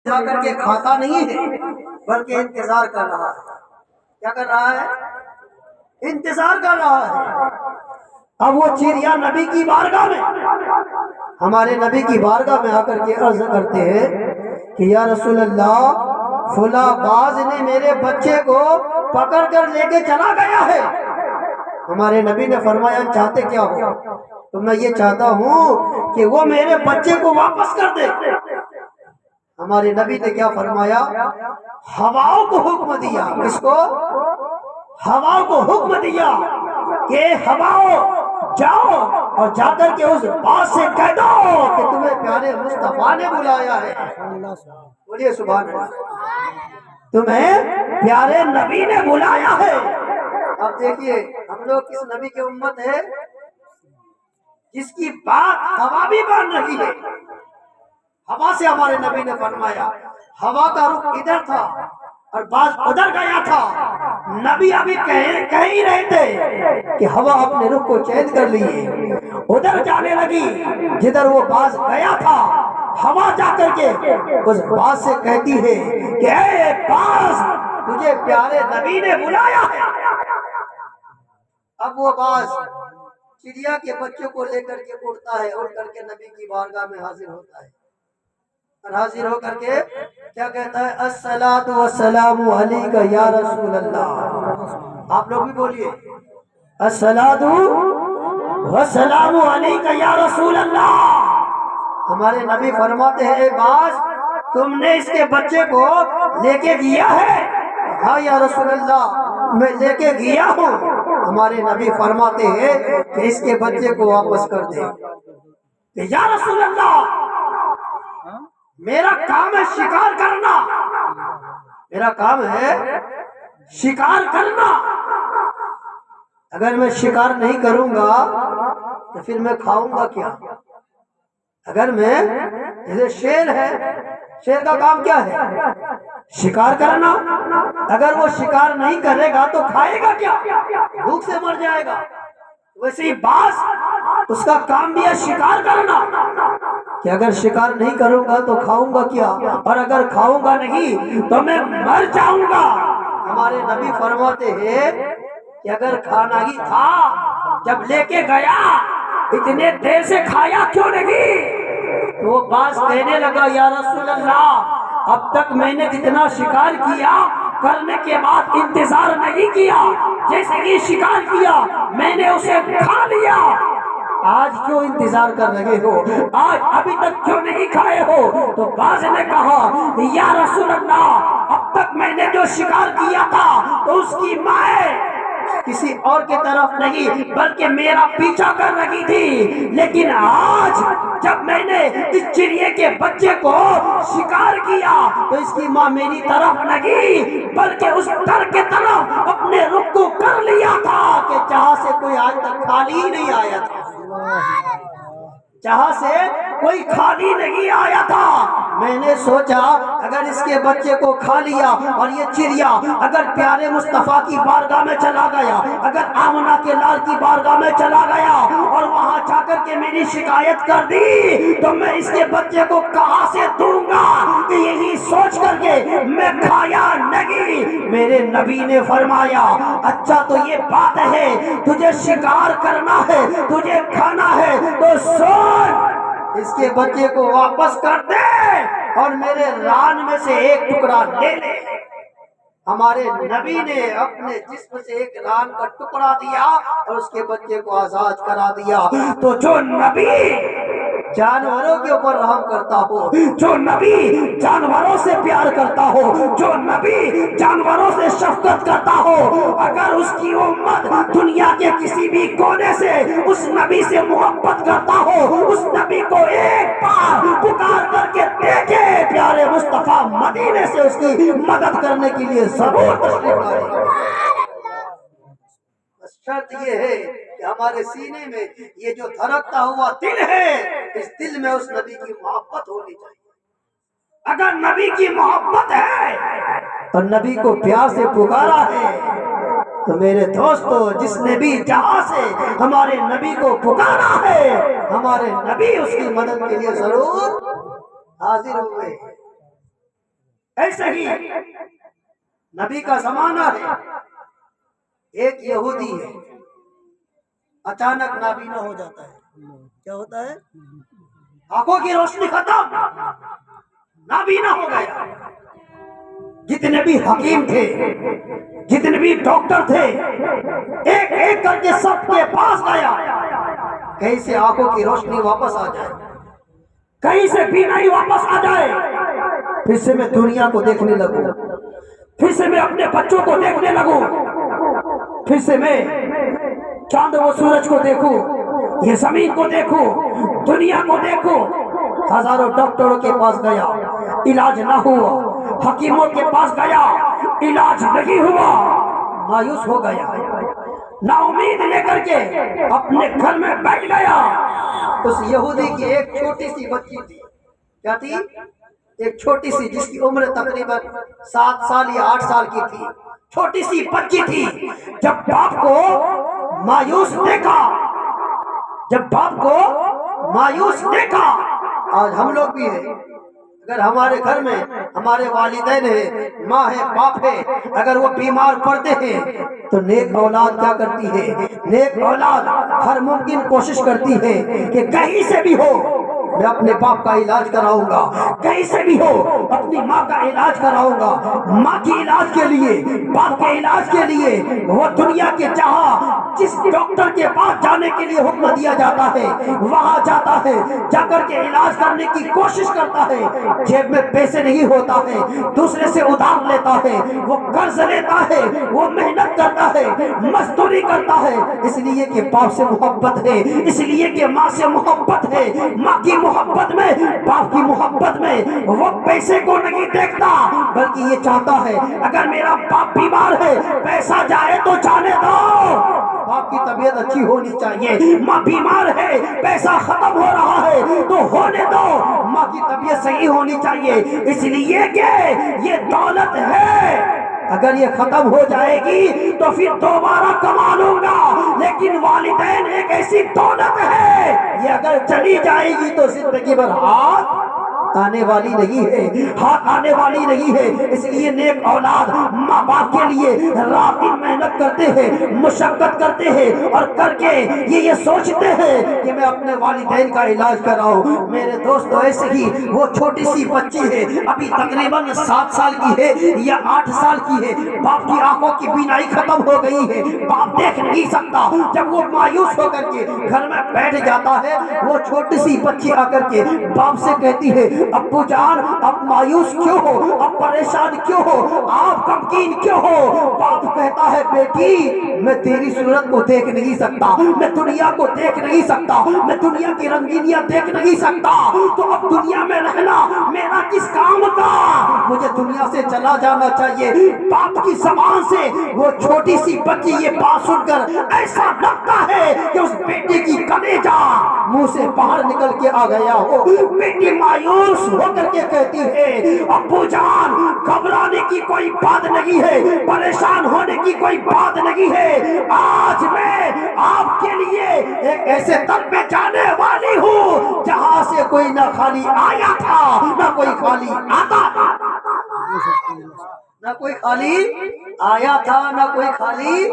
جا کر کے کھاتا نہیں ہے بلکہ انتظار کر رہا ہے۔ کیا کر رہا ہے؟ انتظار کر رہا ہے۔ اب وہ چڑیا نبی کی بارگاہ میں، ہمارے نبی کی بارگاہ میں آ کر کے عرض کرتے ہیں کہ یا رسول اللہ، فلاں باز نے میرے بچے کو پکڑ کر لے کے چلا گیا ہے۔ ہمارے نبی نے فرمایا چاہتے کیا ہو؟ تو میں یہ چاہتا ہوں کہ وہ میرے بچے کو واپس کر دے۔ ہمارے نبی نے کیا فرمایا؟ ہواؤں کو حکم دیا۔ کس کو؟ ہواؤں کو حکم دیا کہ ہواؤں جاؤ اور جا کر کے اس باز سے کہہ دو کہ تمہیں پیارے مصطفیٰ نے بلایا ہے۔ بولیے سبحان اللہ۔ تمہیں پیارے نبی نے بلایا ہے۔ اب دیکھیے ہم لوگ کس نبی کی امت ہے جس کی بات ہوا بھی مان رہی ہے۔ ہوا سے ہمارے نبی نے فرمایا، ہوا کا رخ ادھر تھا اور باز ادھر گیا تھا۔ نبی ابھی کہہ ہی رہے تھے کہ ہوا اپنے رخ کو چینج کر لیے، ادھر جانے لگی جدھر وہ باز گیا تھا۔ ہوا جا کر کے اس باز سے کہتی ہے کہ اے باز، تجھے پیارے نبی نے بلایا ہے۔ اب وہ باز چڑیا کے بچوں کو لے کر کے اڑتا ہے، اڑ کر کے نبی کی بارگاہ میں حاضر ہوتا ہے، اور حاضر ہو کر کے کیا کہتا ہے؟ الصلاۃ والسلام علیک یا رسول اللہ۔ آپ لوگ بھی بولیے الصلاۃ والسلام علیک یا رسول اللہ۔ ہمارے نبی فرماتے ہیں اے باز، تم نے اس کے بچے کو لے کے گیا ہے؟ ہاں یا رسول اللہ، میں لے کے گیا ہوں۔ ہمارے نبی فرماتے ہیں کہ اس کے بچے کو واپس کر دے۔ کہ یا رسول اللہ، میرا کام ہے شکار کرنا، میرا کام ہے شکار کرنا۔ اگر میں شکار نہیں کروں گا تو پھر میں کھاؤں گا کیا؟ اگر میں، جیسے شیر ہے، شیر کا کام کیا ہے؟ شکار کرنا۔ اگر وہ شکار نہیں کرے گا تو کھائے گا کیا؟ بھوک سے مر جائے گا۔ ویسے ہی باز، اس کا کام بھی ہے شکار کرنا، کہ اگر شکار نہیں کروں گا تو کھاؤں گا کیا، اور اگر کھاؤں گا نہیں تو میں مر جاؤں گا۔ ہمارے نبی فرماتے ہیں کہ اگر کھانا ہی تھا، جب لے کے گیا اتنے دیر سے کھایا کیوں نہیں؟ تو وہ باز کہنے لگا یا رسول اللہ، اب تک میں نے جتنا شکار کیا کرنے کے بعد انتظار نہیں کیا، جیسے ہی شکار کیا میں نے اسے کھا لیا۔ آج کیوں انتظار کر رہے ہو؟ آج ابھی تک کیوں نہیں کھائے ہو؟ تو باز نے کہا یا رسول اللہ، اب تک میں نے جو شکار کیا تھا تو اس کی مائیں کسی اور کی طرف نہیں بلکہ میرا پیچھا کر رہی تھی، لیکن آج جب میں نے اس چڑیے کے بچے کو شکار کیا تو اس کی ماں میری طرف نہیں بلکہ اس در کے طرف اپنے رخ کو کر لیا تھا، کہ جہاں سے کوئی آج تک خالی ہی نہیں آیا تھا، جہاں سے کوئی خالی نہیں آیا تھا۔ میں نے سوچا اگر اس کے بچے کو کھا لیا اور یہ چڑیا اگر پیارے مصطفیٰ کی بارگاہ میں چلا گیا، اگر آمنہ کے لال کی بارگاہ میں چلا گیا اور وہاں جا کر کے میری شکایت کر دی تو میں اس کے بچے کو کہاں سے دوں گا، کہ یہی سوچ کر کے میں کھایا نہیں۔ میرے نبی نے فرمایا اچھا تو یہ بات ہے، تجھے شکار کرنا ہے، تجھے کھانا ہے تو سن، اس کے بچے کو واپس کر دے اور میرے ران میں سے ایک ٹکڑا لے لے۔ ہمارے نبی نے اپنے جسم سے ایک ران کا ٹکڑا دیا اور اس کے بچے کو آزاد کرا دیا۔ تو جو نبی جانوروں کے اوپر رحم کرتا ہو، جو نبی جانوروں سے پیار کرتا ہو، جو نبی جانوروں سے شفقت کرتا ہو، اگر اس کی امت دنیا کے کسی بھی کونے سے اس نبی سے محبت کرتا ہو، اس نبی کو ایک بار پکار کر کے دیکھے، پیارے مصطفیٰ مدینے سے اس کی مدد کرنے کے لیے ضرور تشریف لائے۔ شرط یہ ہے کہ ہمارے سینے میں یہ جو دھڑکتا ہوا دل ہے، اس دل میں اس نبی کی محبت ہونی چاہیے۔ اگر نبی کی محبت ہے اور نبی کو پیار سے پکارا ہے تو میرے دوستو، جس نے بھی جہاں سے ہمارے نبی کو پکارا ہے، ہمارے نبی اس کی مدد کے لیے ضرور حاضر ہوئے۔ ایسے ہی نبی کا زمانہ ہے، ایک یہودی ہے، اچانک نابینا ہو جاتا ہے۔ کیا ہوتا ہے؟ آنکھوں کی روشنی ختم، نابینا ہو گیا۔ جتنے بھی حکیم تھے، جتنے بھی ڈاکٹر تھے، ایک ایک کر کے سب کے پاس گیا، کہیں سے آنکھوں کی روشنی واپس آ جائے، کہیں سے بینائی واپس آ جائے، پھر سے میں دنیا کو دیکھنے لگوں، پھر سے میں اپنے بچوں کو دیکھنے لگوں، پھر سے میں چاند و سورج کو دیکھوں، یہ زمین کو دیکھوں، دنیا کو دیکھوں۔ ہزاروں ڈاکٹروں کے پاس گیا، علاج نہ ہوا، حکیموں کے پاس گیا، علاج نہیں ہوا، مایوس ہو گیا، نا امید لے کر کے اپنے گھر میں بیٹھ گیا۔ اس یہودی کی ایک چھوٹی سی بچی تھی، کیا تھی؟ ایک چھوٹی سی، جس کی عمر تقریباً 7 سال یا 8 سال کی تھی، چھوٹی سی بچی تھی۔ جب باپ کو مایوس دیکھا، جب باپ کو مایوس دیکھا، آج ہم لوگ بھی ہیں، اگر ہمارے گھر میں ہمارے والدین ہیں، ماں ہے، باپ ہے، اگر وہ بیمار پڑتے ہیں تو نیک اولاد کیا کرتی ہے؟ نیک اولاد ہر ممکن کوشش کرتی ہے کہ کہیں سے بھی ہو میں اپنے باپ کا علاج کراؤں گا، کہیں سے بھی ہو اپنی ماں کا علاج کراؤں گا۔ ماں کی علاج کے لیے، باپ کے علاج کے لیے وہ دنیا کے جہاں جس ڈاکٹر کے پاس جانے کے لیے حکم دیا جاتا ہے وہاں جاتا ہے، جا کر کے علاج کرنے کی کوشش کرتا ہے۔ جیب میں پیسے نہیں ہوتا ہے، دوسرے سے ادھار لیتا ہے، وہ قرض لیتا ہے، وہ محنت کرتا ہے، مزدوری کرتا ہے، اس لیے کہ باپ سے محبت ہے، اس لیے کہ ماں سے محبت ہے۔ ماں کی محبت میں، باپ کی محبت میں وہ پیسے کو نہیں دیکھتا، بلکہ یہ چاہتا ہے اگر میرا باپ بیمار ہے، پیسہ جائے تو جانے دو، باپ کی طبیعت اچھی ہونی چاہیے۔ ماں بیمار ہے، پیسہ ختم ہو رہا ہے تو ہونے دو، ماں کی طبیعت صحیح ہونی چاہیے، اس لیے کہ یہ دولت ہے، اگر یہ ختم ہو جائے گی تو پھر دوبارہ کما لوں گا، لیکن والدین ایک ایسی دولت ہے، یہ اگر چلی جائے گی تو زندگی بھر ہاتھ آنے والی نہیں ہے، ہاتھ آنے والی نہیں ہے۔ اس لیے نیک اولاد ماں باپ کے لیے رات دن محنت کرتے ہیں، مشقت کرتے ہیں، اور کر کے یہ سوچتے ہیں کہ میں اپنے والدین کا علاج کراؤں۔ میرے دوستو، ایسے ہی وہ چھوٹی سی بچی ہے، ابھی تقریباً 7 سال کی ہے یا 8 سال کی ہے، باپ کی آنکھوں کی بینائی ختم ہو گئی ہے، باپ دیکھ نہیں سکتا۔ جب وہ مایوس ہو کر کے گھر میں بیٹھ جاتا ہے، وہ چھوٹی سی بچی آ کر کے باپ سے کہتی ہے، ابو جان آپ مایوس کیوں ہو، آپ پریشان کیوں ہو، آپ غمگین کیوں ہو؟ باپ کہتا ہے، بیٹی میں تیری صورت کو دیکھ نہیں سکتا، میں دنیا کو دیکھ نہیں سکتا، میں دنیا کی رنگینیاں دیکھ نہیں سکتا، تو اب دنیا میں رہنا میرا کس کام کا، مجھے دنیا سے چلا جانا چاہیے۔ باپ کی زبان سے وہ چھوٹی سی بچی یہ بات سن کر ایسا لگتا ہے کہ اس بیٹی کی کلیجہ منہ سے باہر نکل کے آ گیا ہو۔ بیٹی مایوس ہو کر کے کہتی ہے، ابو جان گھبرانے کی کوئی بات نہیں ہے، پریشان ہونے کی کوئی بات نہیں ہے، آج میں آپ کے لیے ایک ایسے در پہ جانے والی ہوں جہاں سے کوئی نہ خالی آیا تھا نہ کوئی خالی آتا تھا، نہ کوئی خالی آیا تھا نہ کوئی خالی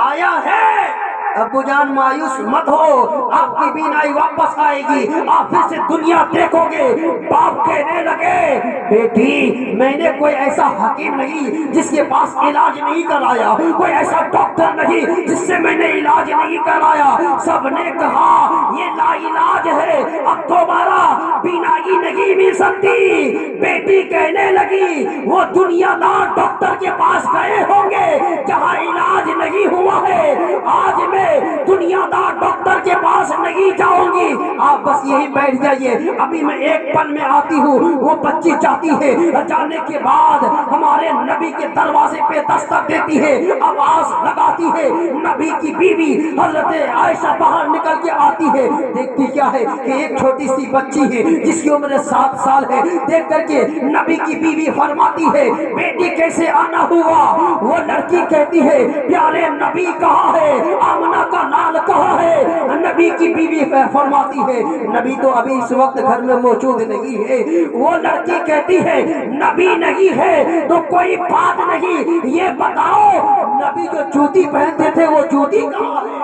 آیا ہے۔ ابو جان مایوس مت ہو، آپ کی بینائی واپس آئے گی، آپ پھر سے دنیا دیکھو گے۔ باپ کہنے لگے، بیٹی میں نے کوئی ایسا حکیم نہیں جس کے پاس علاج نہیں کرایا، کوئی ایسا ڈاکٹر نہیں جس سے میں نے علاج نہیں کرایا، سب نے کہا یہ لا علاج ہے، اب دوبارہ بینائی نہیں مل سکتی۔ بیٹی کہنے لگی، وہ دنیا دار ڈاکٹر کے پاس گئے ہوں گے جہاں علاج نہیں ہوا ہے، آج میں دنیا دار ڈاکٹر کے پاس نہیں جاؤں گی، آپ بس یہی بیٹھ جائیے، ابھی میں ایک پل میں آتی ہوں۔ وہ بچی جاتی ہے، جانے کے بعد ہمارے نبی کے دروازے پہ دستک دیتی ہے، آواز لگاتی ہے، نبی کی بیوی حضرت عائشہ باہر نکل کے آتی ہے، دیکھتی کیا ہے کہ ایک چھوٹی سی بچی ہے جس کی عمر 7 سال ہے، دیکھ کر کے نبی کی بیوی بیوی فرماتی ہے بیٹی کیسے آنا ہوا؟ وہ لڑکی کہتی ہے پیارے نبی کہاں ہے، آمنہ کا لال کہاں ہے؟ نبی کی بیوی فرماتی ہے نبی تو ابھی اس وقت گھر میں موجود نہیں ہے۔ وہ لڑکی کہتی ہے نبی نہیں ہے تو کوئی بات نہیں، یہ بتاؤ نبی جو جوتی پہنتے تھے وہ جوتی کہاں ہے؟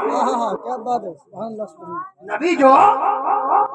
کیا بات ہے، سبحان اللہ سبحان اللہ۔ نبی جو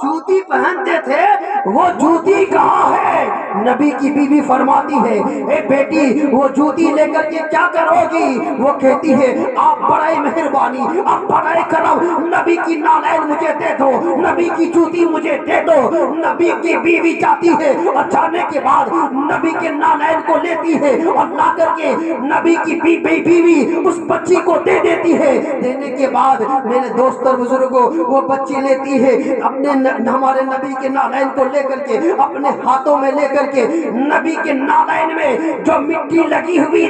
جوتی پہنتے تھے وہ جوتی کہاں ہے؟ نبی کی بیوی فرماتی ہے اے بیٹی وہ جوتی لے کر کے کیا کرو گی؟ وہ کہتی ہے آپ بڑے مہربانی، آپ بڑے کرم، نبی کی نالین مجھے دے دو، نبی کی جوتی مجھے دے دو۔ نبی کی بیوی جاتی ہے اور جانے کے بعد نبی کے نالین کو لیتی ہے اور لا کر کے نبی کی بیوی اس بچی کو دے دیتی ہے۔ دینے کے بعد میرے دوست اور بزرگوں وہ بچی لیتی ہے اپنے ہمارے نبی کے نالین کو لے کر کے اپنے ہاتھوں میں لے کر کے نبی کے نالین میں جو مٹی لگی ہوئی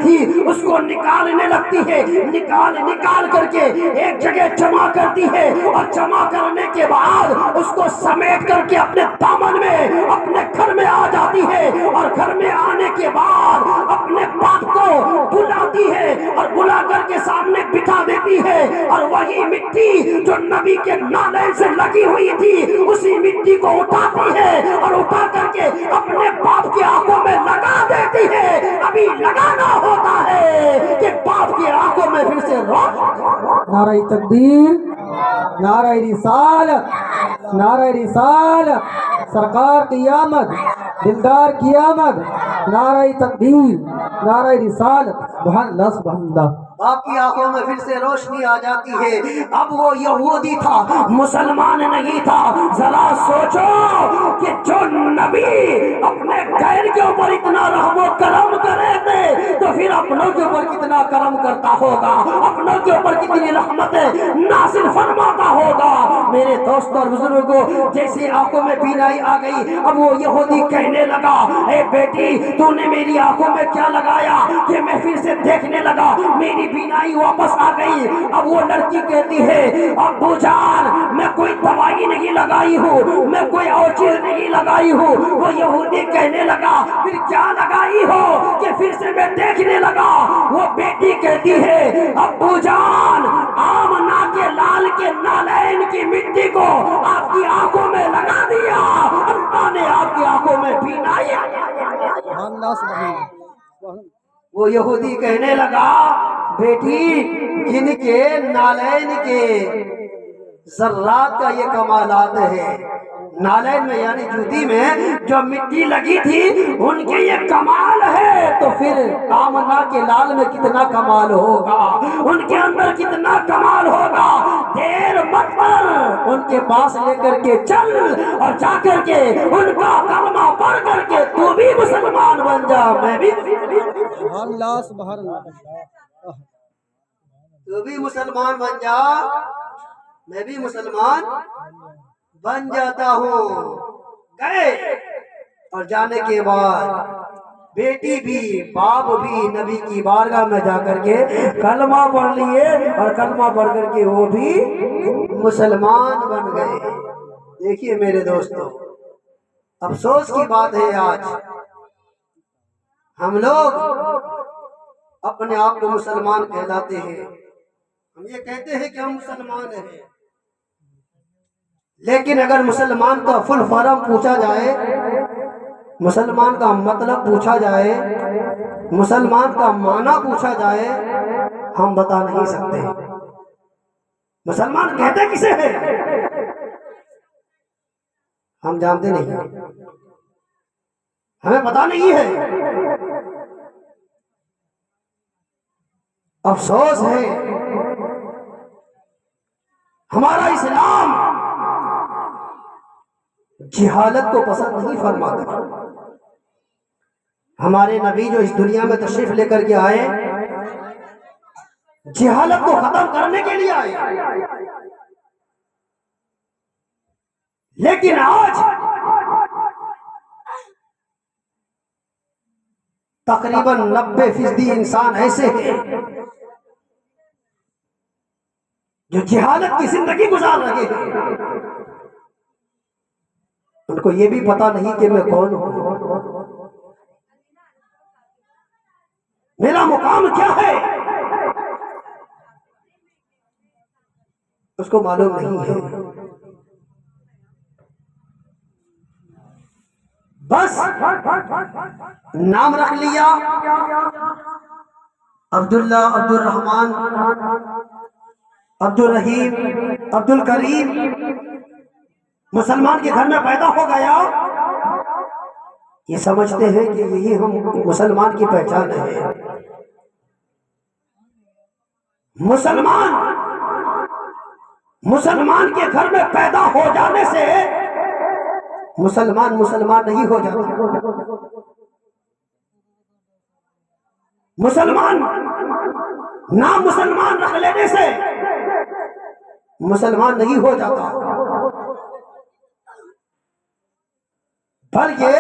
تھی اس کو نکالنے لگتی ہے، نکال کر کے ایک جگہ جمع کرتی ہے اور جمع کرنے کے بعد اس کو سمیٹ کر کے اپنے دامن میں اپنے گھر میں آ جاتی ہے اور گھر میں آنے کے بعد اپنے باپ کو بلاتی ہے اور بلا کر کے سامنے بٹھا دیتی ہے اور وہی مٹی جو نبی کے نالین سے لگی ہوئی تھی اسی مٹی کو اٹھاتی ہے اور اٹھا کر کے اپنے باپ کی آنکھوں میں لگا دیتی ہے۔ ابھی لگانا ہوتا ہے کہ باپ کی آنکھوں میں پھر سے نعرہ تکبیر، نعرہ رسالت، نعرہ رسالت، سرکار کی آمد، دلدار کی آمد، نعرہ تکبیر، نعرہ رسالت، سبحان اللہ سبحان اللہ۔ باپ کی آنکھوں میں پھر سے روشنی آ جاتی ہے۔ اب وہ یہودی تھا، مسلمان نہیں تھا۔ ذرا سوچو کہ جو نبی اپنے غیر کے اوپر اتنا رحم و کرم کرے تھے تو پھر اپنوں کے اوپر کتنا کرم کرتا ہوگا، اپنوں کے اوپر کتنی رحمتیں نازل فرماتا ہوگا۔ میرے دوست اور بزرگوں جیسے آنکھوں میں بینائی آ گئی، اب وہ یہودی کہنے لگا اے بیٹی تو نے میری آنکھوں میں کیا لگایا کہ میں پھر سے دیکھنے لگا، میری بینائی واپس آ گئی۔ اب وہ لڑکی کہتی ہے ابو جان میں کوئی دوائی نہیں لگائی ہوں، میں کوئی اور چیز نہیں لگائی ہوں۔ وہ یہودی کہنے لگا پھر کیا لگائی ہو کہ پھر سے میں دیکھنے لگا؟ وہ بیٹی کہتی ہے ابو جان آمنہ کے لال کے نالین کی مٹی کو آپ کی آنکھوں میں لگا دیا، اللہ نے آپ کی آنکھوں میں بینائی۔ سبحان اللہ سبحان اللہ۔ وہ یہودی کہنے لگا بیٹی جن کے نالین کے ذرات کا یہ کمالات ہے، نالین میں یعنی جوتی میں جو مٹی لگی تھی ان کے یہ کمال ہے، تو پھر آمنہ کے لال میں کتنا کمال ہوگا، ان کے اندر کتنا کمال ہوگا۔ دیر مت کر، ان کے پاس لے کر کے چل اور جا کر کے ان کا کلمہ پڑھ کر کے تو بھی مسلمان بن جا، میں بھی سبحان اللہ سبحان اللہ۔ تو بھی مسلمان بن جا، میں بھی مسلمان بن جاتا ہوں۔ گئے اور جانے کے بعد بیٹی بھی باپ بھی نبی کی بارگاہ میں جا کر کے کلمہ پڑھ لیے اور کلمہ پڑھ کر کے وہ بھی مسلمان بن گئے۔ دیکھیے میرے دوستو افسوس کی بات ہے آج ہم لوگ اپنے آپ کو مسلمان کہلاتے ہیں، ہم یہ کہتے ہیں کہ ہم مسلمان ہیں، لیکن اگر مسلمان کا فل فارم پوچھا جائے، مسلمان کا مطلب پوچھا جائے، مسلمان کا معنی پوچھا جائے، ہم بتا نہیں سکتے۔ مسلمان کہتے کسے ہیں ہم جانتے نہیں، ہمیں پتا نہیں ہے۔ افسوس ہے ہمارا اسلام جہالت کو پسند نہیں فرماتا۔ ہمارے نبی جو اس دنیا میں تشریف لے کر کے آئے جہالت کو ختم کرنے کے لیے آئے، لیکن آج تقریباً 90% انسان ایسے ہیں جو جہالت کی زندگی گزار رہے ہیں۔ ان کو یہ بھی پتا نہیں کہ میں کون ہوں، میرا مقام کیا ہے، اس کو معلوم نہیں ہے۔ بس نام رکھ لیا عبداللہ، عبد الرحمن، عبد الرحیم، عبد الکریم، مسلمان کے گھر میں پیدا ہو گیا، یہ سمجھتے ہیں کہ یہی ہم مسلمان کی پہچان ہے۔ مسلمان کے گھر میں پیدا ہو جانے سے مسلمان نہیں ہو جاتا، نام مسلمان رکھ لینے سے مسلمان نہیں ہو جاتا، بلکہ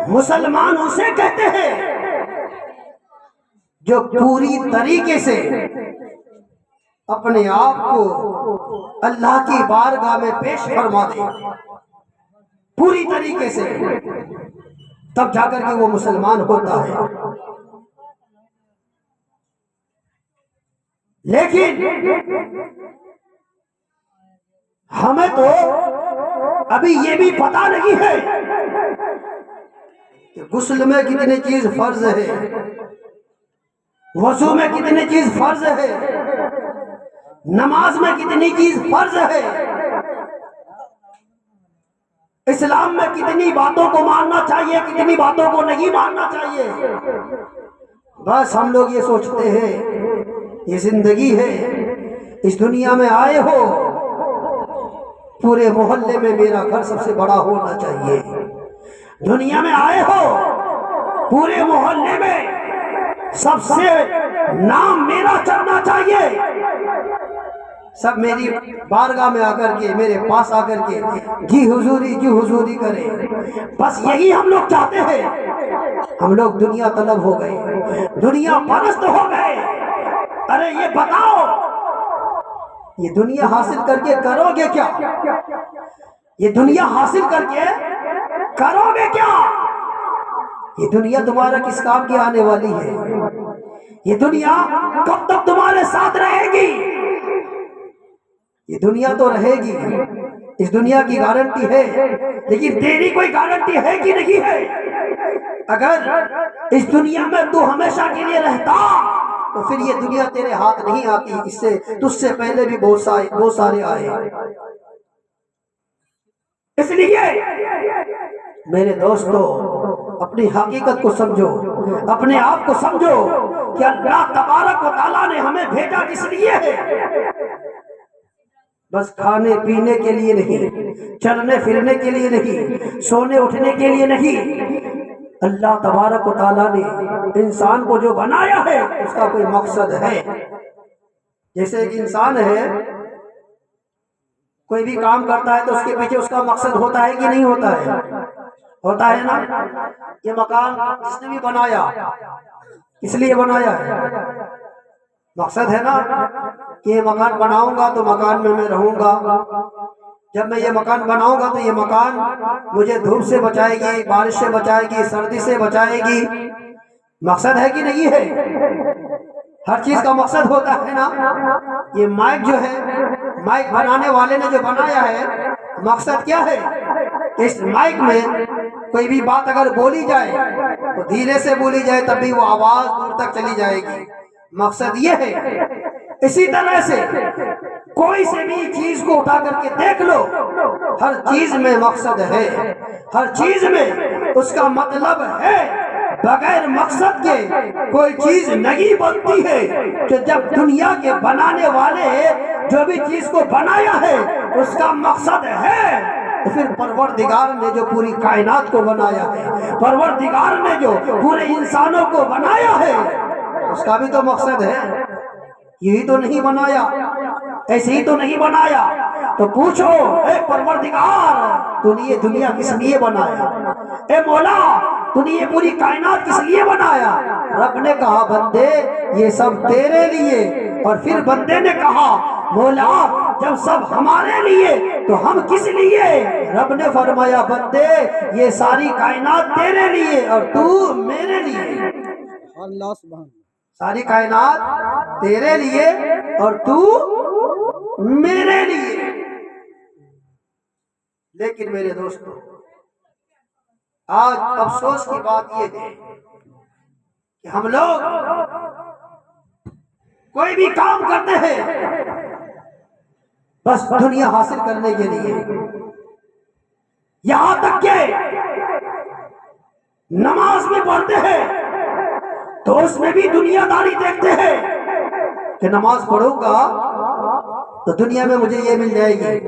مسلمان اسے کہتے ہیں جو پوری طریقے سے اپنے آپ کو اللہ کی بارگاہ میں پیش فرما دے، پوری طریقے سے، تب جا کر کے وہ مسلمان ہوتا ہے۔ لیکن ہمیں تو ابھی یہ بھی پتا نہیں ہے کہ غسل میں کتنی چیز فرض ہے، وضو میں کتنی چیز فرض ہے، نماز میں کتنی چیز فرض ہے، اسلام میں کتنی باتوں کو ماننا چاہیے، کتنی باتوں کو نہیں ماننا چاہیے۔ بس ہم لوگ یہ سوچتے ہیں یہ زندگی ہے، اس دنیا میں آئے ہو، پورے محلے میں میرا گھر سب سے بڑا ہونا چاہیے، دنیا میں آئے ہو، پورے محلے میں سب سے نام میرا چلنا چاہیے، سب میری بارگاہ میں آ کر کے، میرے پاس آ کر کے جی حضوری کرے۔ بس یہی ہم لوگ چاہتے ہیں۔ ہم لوگ دنیا طلب ہو گئے، دنیا پرست ہو گئے۔ ارے یہ بتاؤ، یہ دنیا حاصل کر کے کرو گے کیا؟ یہ دنیا حاصل کر کے کرو گے کیا؟ یہ دنیا تمہارا کس کام کی آنے والی ہے؟ یہ دنیا کب تک تمہارے ساتھ رہے گی؟ یہ دنیا تو رہے گی، اس دنیا کی گارنٹی ہے، لیکن تیری کوئی گارنٹی ہے کہ نہیں ہے؟ اگر اس دنیا میں تو ہمیشہ کے لیے رہتا تو پھر یہ دنیا تیرے ہاتھ نہیں آتی، اس سے تجھ سے پہلے بھی بہت سارے آئے۔ اس لیے میرے دوستو، اپنی حقیقت کو سمجھو، اپنے آپ کو سمجھو کہ اللہ تبارک و تعالیٰ نے ہمیں بھیجا کس لیے ہے؟ بس کھانے پینے کے لیے نہیں، چلنے پھرنے کے لیے نہیں، سونے اٹھنے کے لیے نہیں۔ اللہ تبارک و تعالیٰ نے انسان کو جو بنایا ہے اس کا کوئی مقصد ہے۔ جیسے ایک انسان ہے، کوئی بھی کام کرتا ہے تو اس کے پیچھے اس کا مقصد ہوتا ہے کہ نہیں ہوتا ہے؟ ہوتا ہے نا؟ یہ مکان جس نے بھی بنایا اس لیے بنایا ہے، مقصد ہے نا کہ یہ مکان بناؤں گا تو مکان میں رہوں گا، جب میں یہ مکان بناؤں گا تو یہ مکان مجھے دھوپ سے بچائے گی، بارش سے بچائے گی، سردی سے بچائے گی۔ مقصد ہے کہ نہیں ہے؟ ہر چیز کا مقصد ہوتا ہے نا۔ یہ مائک جو ہے، مائک بنانے والے نے جو بنایا ہے، مقصد کیا ہے؟ اس مائک میں کوئی بھی بات اگر بولی جائے تو دھیرے سے بولی جائے تب بھی وہ آواز دور تک چلی جائے گی، مقصد یہ ہے۔ اسی طرح سے کوئی سے بھی چیز کو اٹھا کر کے دیکھ لو، ہر چیز میں مقصد ہے، ہر چیز میں اس کا مطلب ہے۔ بغیر مقصد کے کوئی چیز نہیں بنتی ہے، کہ جب دنیا کے بنانے والے جو بھی چیز کو بنایا ہے اس کا مقصد ہے، تو پھر پروردگار نے جو پوری کائنات کو بنایا ہے، پروردگار نے جو پورے انسانوں کو بنایا ہے، اس کا بھی تو مقصد ہے۔ یہی تو نہیں بنایا، ایسے ہی تو نہیں بنایا۔ تو پوچھو، اے پروردگار، تو نے یہ دنیا کس لیے بنایا؟ اے مولا، تو نے یہ پوری کائنات کس لیے بنایا؟ رب نے کہا بندے یہ سب تیرے لیے، اور پھر بندے نے کہا مولا جب سب ہمارے لیے تو ہم کس لیے؟ رب نے فرمایا بندے یہ ساری کائنات تیرے لیے اور تو میرے لیے، اللہ سبحان ساری کائنات تیرے لیے اور تو میرے لیے۔ لیکن میرے دوستو آج افسوس کی بات یہ ہے کہ ہم لوگ کوئی بھی کام کرتے ہیں بس دنیا حاصل کرنے کے لیے، یہاں تک کہ نماز بھی پڑھتے ہیں تو اس میں بھی دنیا داری دیکھتے ہیں کہ نماز پڑھوں گا تو دنیا میں مجھے یہ مل جائے گی،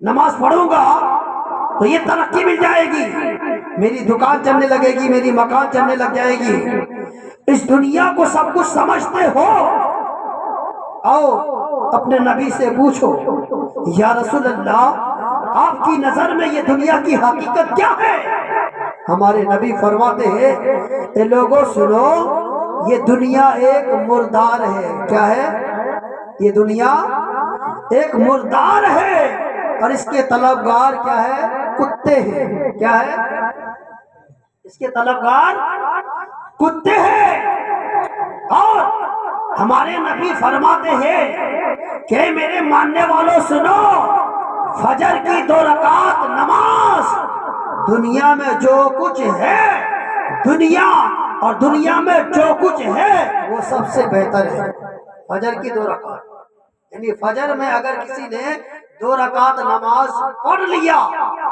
نماز پڑھوں گا تو یہ ترقی مل جائے گی، میری دکان چلنے لگے گی، میری مکان چلنے لگ جائے گی۔ اس دنیا کو سب کچھ سمجھتے ہو، آؤ اپنے نبی سے پوچھو یا رسول اللہ آپ کی نظر میں یہ دنیا کی حقیقت کیا ہے؟ ہمارے نبی فرماتے ہیں اے لوگوں سنو، یہ دنیا ایک مردار ہے۔ کیا ہے؟ یہ دنیا ایک مردار ہے اور اس کے طلبگار کیا ہے؟ کتے ہیں۔ کیا ہے؟ اس کے طلبگار کتے ہیں۔ اور ہمارے نبی فرماتے ہیں کہ میرے ماننے والوں سنو، فجر کی 2 رکعت نماز دنیا میں جو کچھ ہے، دنیا اور دنیا میں جو کچھ ہے وہ سب سے بہتر ہے۔ فجر کی 2 رکعت یعنی فجر میں اگر کسی نے 2 رکعت نماز پڑھ لیا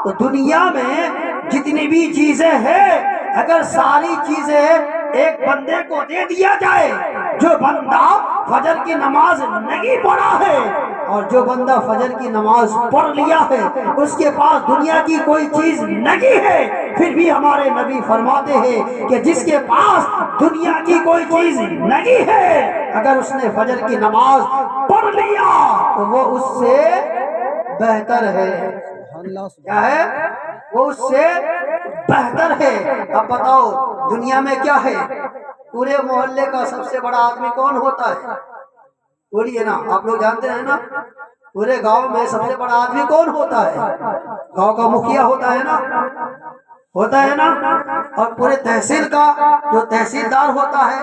تو دنیا میں جتنی بھی چیزیں ہیں اگر ساری چیزیں ایک بندے کو دے دیا جائے، جو بندہ فجر کی نماز نہیں پڑھا ہے اور جو بندہ فجر کی نماز پڑھ لیا ہے اس کے پاس دنیا کی کوئی چیز نہیں ہے، پھر بھی ہمارے نبی فرماتے ہیں کہ جس کے پاس دنیا کی کوئی چیز نہیں ہے اگر اس نے فجر کی نماز پڑھ لیا تو وہ اس سے بہتر ہے۔ کیا ہے؟ وہ اس سے بہتر ہے۔ اب بتاؤ دنیا میں کیا ہے؟ پورے محلے کا سب سے بڑا آدمی کون ہوتا ہے؟ بولیے نا، آپ لوگ جانتے ہیں نا، پورے گاؤں میں سب سے بڑا آدمی کون ہوتا ہے؟ گاؤں کا مکھیا ہوتا ہے نا، ہوتا ہے نا، اور پورے تحصیل کا جو تحصیلدار ہوتا ہے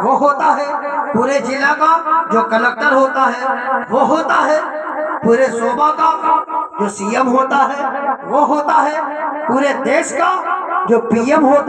وہ ہوتا ہے، پورے ضلع کا جو کلکٹر ہوتا ہے وہ ہوتا ہے، پورے صوبہ کا جو سی ایم ہوتا ہے وہ ہوتا ہے، پورے دیش کا جو پی ایم ہوتا ہے